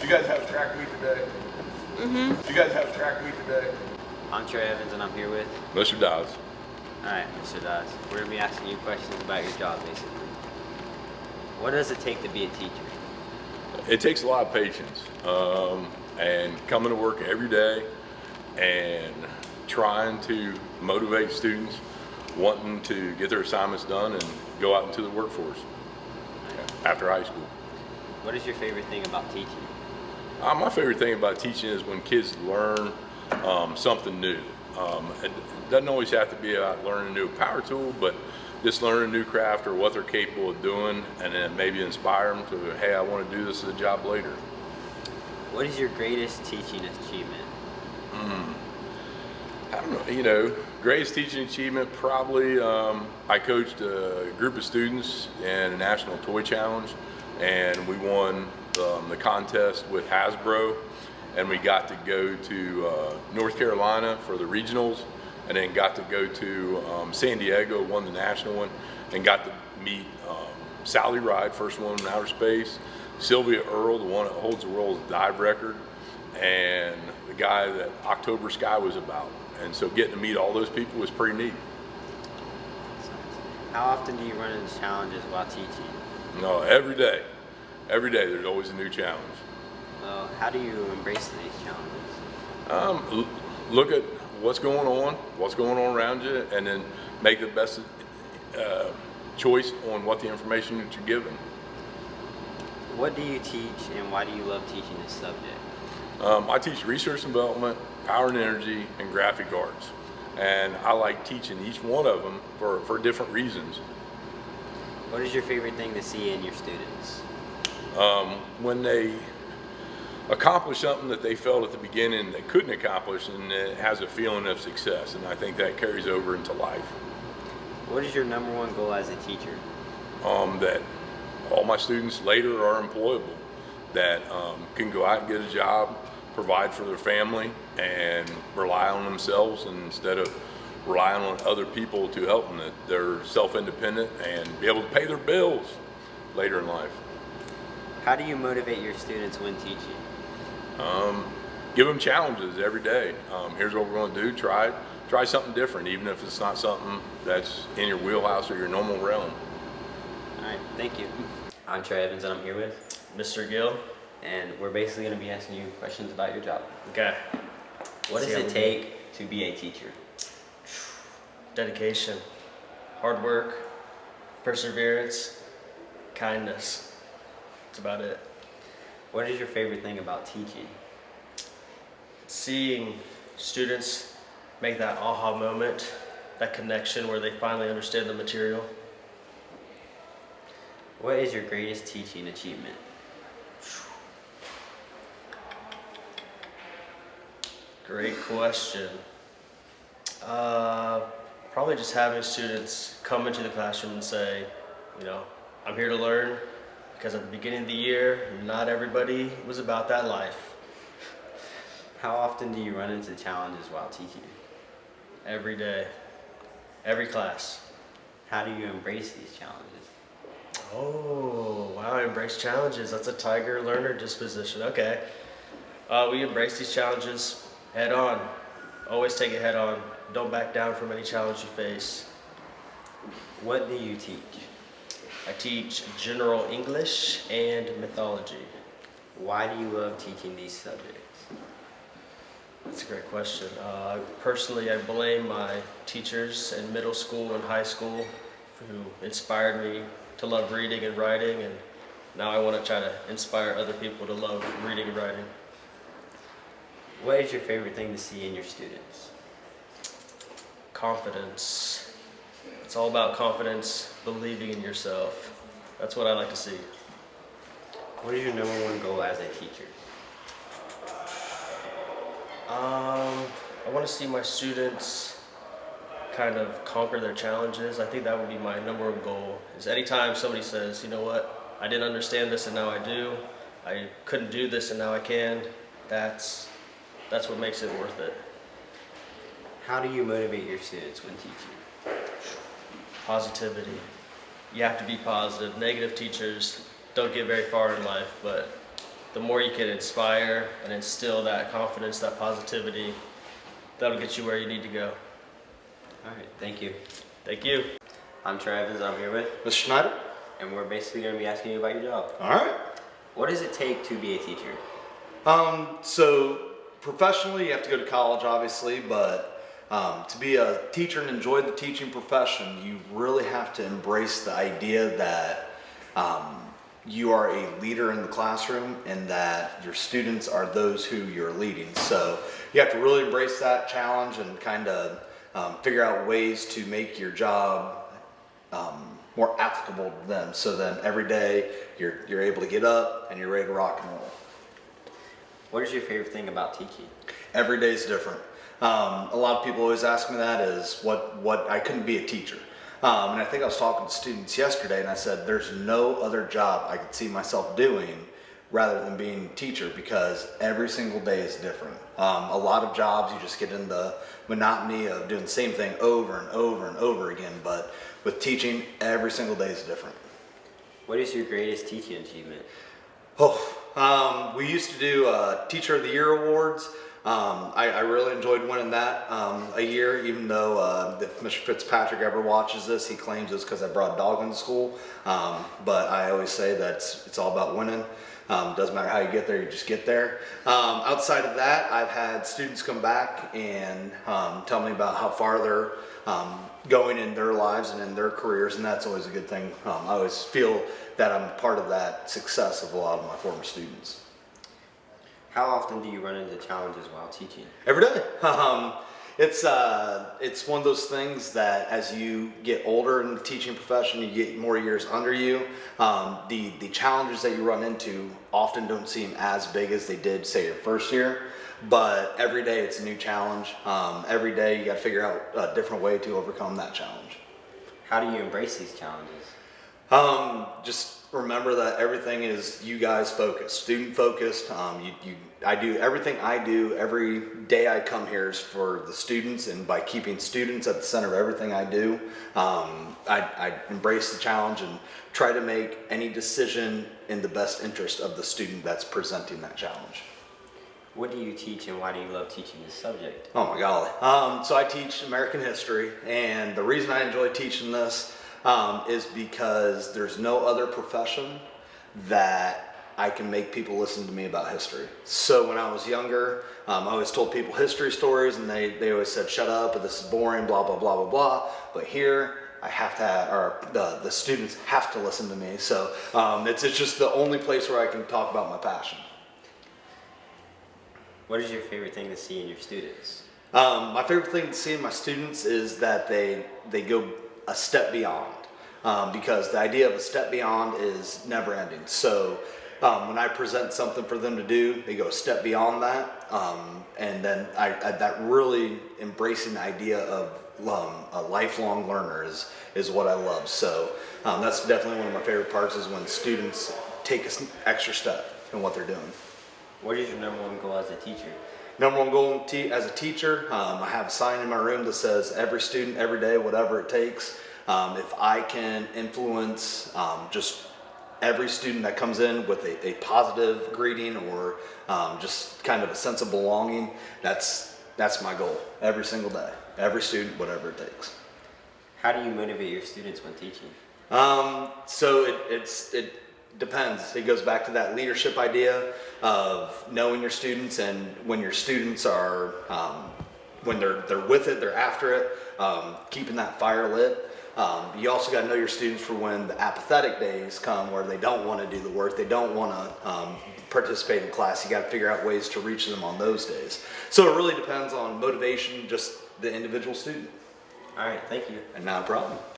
You guys have track meet today? You guys have track meet today? I'm Trey Evans, and I'm here with Mr. Dawes. Alright, Mr. Dawes. We're going to be asking you questions about your job, basically. What does it take to be a teacher? It takes a lot of patience and coming to work every day and trying to motivate students wanting to get their assignments done and go out into the workforce after high school. What is your favorite thing about teaching? My favorite thing about teaching is when kids learn something new. It doesn't always have to be about learning a new power tool, but just learning a new craft or what they're capable of doing, and then maybe inspire them to, hey, I want to do this as a job later. What is your greatest teaching achievement? I don't know, greatest teaching achievement, probably I coached a group of students in a national toy challenge, and we won the contest with Hasbro, and we got to go to North Carolina for the regionals, and then got to go to San Diego, won the national one, and got to meet Sally Ride, first one in outer space, Sylvia Earle, the one that holds the world's dive record, and the guy that October Sky was about. And so getting to meet all those people was pretty neat. How often do you run into challenges while teaching? No, every day. Every day there's always a new challenge. How do you embrace these challenges? Look at what's going on around you, and then make the best choice on what the information that you're given. What do you teach, and why do you love teaching this subject? I teach research and development, power and energy, and graphic arts. And I like teaching each one of them for different reasons. What is your favorite thing to see in your students? When they accomplish something that they felt at the beginning they couldn't accomplish, and it has a feeling of success, and I think that carries over into life. What is your number one goal as a teacher? That all my students later are employable, that can go out and get a job, provide for their family, and rely on themselves, and instead of relying on other people to help them, that they're self-independent and be able to pay their bills later in life. How do you motivate your students when teaching? Give them challenges every day. Here's what we're going to do. Try something different, even if it's not something that's in your wheelhouse or your normal realm. All right, thank you. I'm Trey Evans, and I'm here with Mr. Gill. And we're basically going to be asking you questions about your job. Okay. What does it take to be a teacher? Dedication, hard work, perseverance, kindness. That's about it. What is your favorite thing about teaching? Seeing students make that aha moment, that connection where they finally understand the material. What is your greatest teaching achievement? Great question. Probably just having students come into the classroom and say, I'm here to learn, because at the beginning of the year, not everybody was about that life. How often do you run into challenges while teaching? Every day, every class. How do you embrace these challenges? Oh, wow, embrace challenges. That's a tiger learner disposition. Okay. We embrace these challenges head on. Always take it head on. Don't back down from any challenge you face. What do you teach? I teach general English and mythology. Why do you love teaching these subjects? That's a great question. Personally, I blame my teachers in middle school and high school who inspired me to love reading and writing, and now I want to try to inspire other people to love reading and writing. What is your favorite thing to see in your students? Confidence. It's all about confidence, believing in yourself. That's what I like to see. What is your number one goal as a teacher? I want to see my students kind of conquer their challenges. I think that would be my number one goal. Is anytime somebody says, you know what, I didn't understand this and now I do. I couldn't do this and now I can. That's what makes it worth it. How do you motivate your students when teaching? Positivity. You have to be positive. Negative teachers don't get very far in life, but the more you can inspire and instill that confidence, that positivity, that'll get you where you need to go. All right, thank you. Thank you. I'm Travis. I'm here with, Mr. Schneider? and we're basically going to be asking you about your job. All right. What does it take to be a teacher? So professionally, you have to go to college, obviously, but to be a teacher and enjoy the teaching profession, you really have to embrace the idea that you are a leader in the classroom and that your students are those who you're leading. So you have to really embrace that challenge and kind of figure out ways to make your job more applicable to them. So then every day you're able to get up and you're ready to rock and roll. What is your favorite thing about teaching? Every day is different. A lot of people always ask me that is what I couldn't be a teacher. And I think I was talking to students yesterday and I said there's no other job I could see myself doing rather than being a teacher because every single day is different. A lot of jobs you just get in the monotony of doing the same thing over and over and over again, but with teaching, every single day is different. What is your greatest teaching achievement? We used to do Teacher of the Year awards. I really enjoyed winning that a year, even though if Mr. Fitzpatrick ever watches this, he claims it's because I brought a dog into school. But I always say that it's all about winning. Doesn't matter how you get there, you just get there. Outside of that, I've had students come back and tell me about how far they're going in their lives and in their careers, and that's always a good thing. I always feel that I'm part of that success of a lot of my former students. How often do you run into challenges while teaching? Every day. It's one of those things that as you get older in the teaching profession, you get more years under you. The challenges that you run into often don't seem as big as they did, say, your first year. But every day it's a new challenge. Every day you got to figure out a different way to overcome that challenge. How do you embrace these challenges? Just remember that everything is you guys focused, student focused. I do everything I do every day I come here is for the students, and by keeping students at the center of everything I do, I embrace the challenge and try to make any decision in the best interest of the student that's presenting that challenge. What do you teach and why do you love teaching this subject? Oh my golly. So I teach American history, and the reason I enjoy teaching this is because there's no other profession that I can make people listen to me about history. So when I was younger, I always told people history stories and they always said, shut up, or this is boring, blah, blah, blah, blah, blah. But here, I have to have, or the students have to listen to me. So it's just the only place where I can talk about my passion. What is your favorite thing to see in your students? My favorite thing to see in my students is that they go a step beyond, because the idea of a step beyond is never ending. So when I present something for them to do, they go a step beyond that, and then that really embracing the idea of a lifelong learner is what I love. So that's definitely one of my favorite parts is when students take an extra step in what they're doing. What is your number one goal as a teacher? Number one goal as a teacher, I have a sign in my room that says every student, every day, whatever it takes. If I can influence just every student that comes in with a positive greeting or just kind of a sense of belonging, that's my goal every single day. Every student, whatever it takes. How do you motivate your students when teaching? So it depends. It goes back to that leadership idea of knowing your students, and when your students are when they're with it, they're after it, keeping that fire lit. You also got to know your students for when the apathetic days come where they don't want to do the work, they don't want to participate in class. You got to figure out ways to reach them on those days. So it really depends on motivation, just the individual student. All right, thank you. And not a problem.